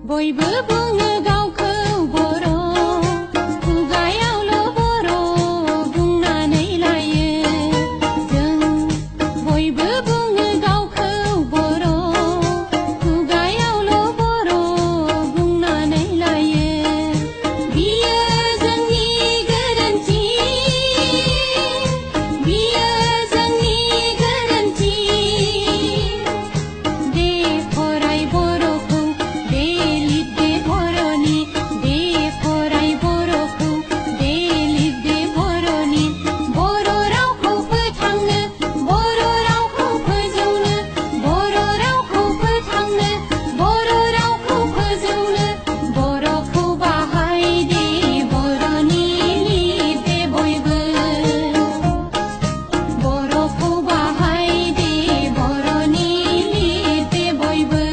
बयबो बुङो गावखौ बर', खुगायावल' बर' बुंनानै लायो। जों बयबो बुङो गावखौ बर', खुगायावल' बर' बुंनानै लायो। बियो जोंनि गोरोन्थि, बियो जोंनि गोरोन्थि। दे फराय बर'खौ, दे लिरदे बर'नि, दे फराय बर'खौ, दे लिरदे बर'नि। बर' रावखौ फोथांनो, बर' रावखौ फोजौनो, बर' रावखौ फोथांनो, बर' रावखौ फोजौनो। बर'खौ बाहायदे बर'नि लिरदे बयबो, बर'खौ बाहायदे बर'नि लिरदे बयबो।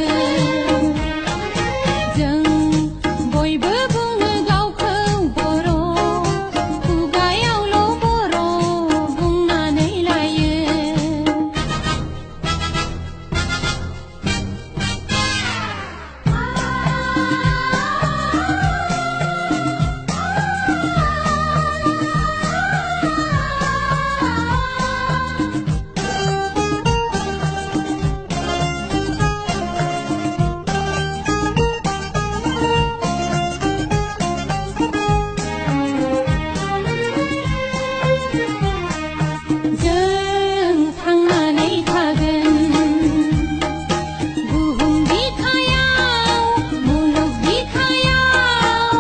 जों बयबो बुङो गावखौ बर', खुगायावल' बर' बुंनानै लायो। जों थांनानै थागोन बुहुम बिखायाव, मुलुग बिखायाव।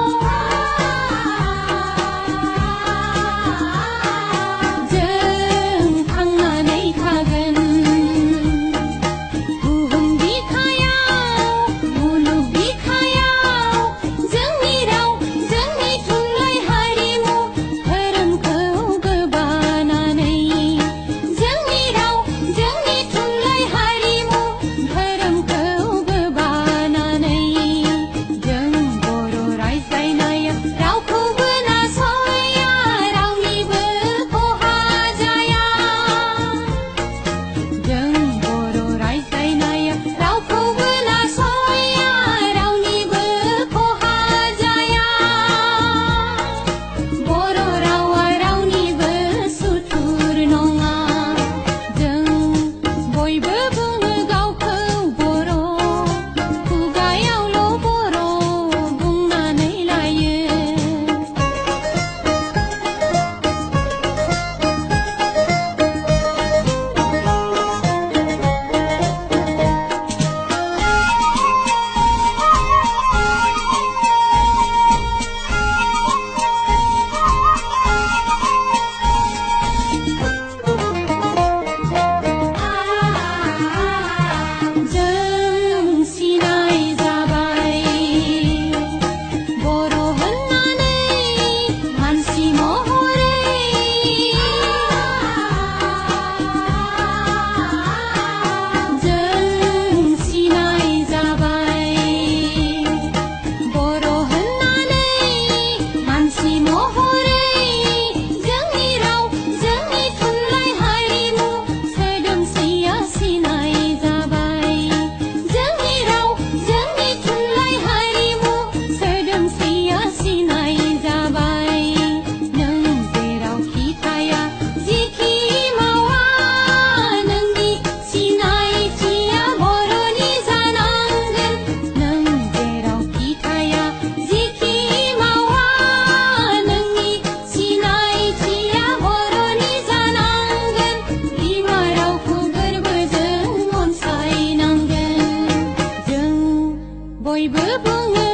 जों थांनानै थागोन बुहुम बिखायाव, मुलुग बिखायाव। जोंनि राव, जोंनि थुनलाइ हारिमु धोरोमखौ गोबानानै, जोंनि राव, जोंनि थुनलाइ हारिमु धोरोमखौ गोबानानै। जों बर' रायज्लायनायाव रावखौबो नासया, रावनिबो खहा जाया। जों बर' रायज्लायनायाव रावखौबो नासया, रावनिबो खहा जाया। बर' रावा रावनिबो सुथुर नङा। जों बयबो बुङो गावखौ बर', खुगायावल' बर' बुंनानै लायो। जों सिनाय जाबाय बर' होननानै मानसि महरै। जों सिनाय जाबाय बर' होननानै मानसि महरै। जोंनि राव, जोंनि थुनलाइ हारिमु सोदोमस्रिया सिनाय जाबाय। जोंनि राव, जोंनि थुनलाइ हारिमु सोदोमस्रिया सिनाय जाबाय। नों जेरावखि थाया, जेखि मावा, नोंनि सिनायथिया बर'नि जानांगोन। नों जेरावखि थाया, जेखि मावा, नोंनि सिनायथिया बर'नि जानांगोन। बिमा रावखौ गोरबोजों अनसायनांगोन। जों बयबो बुङो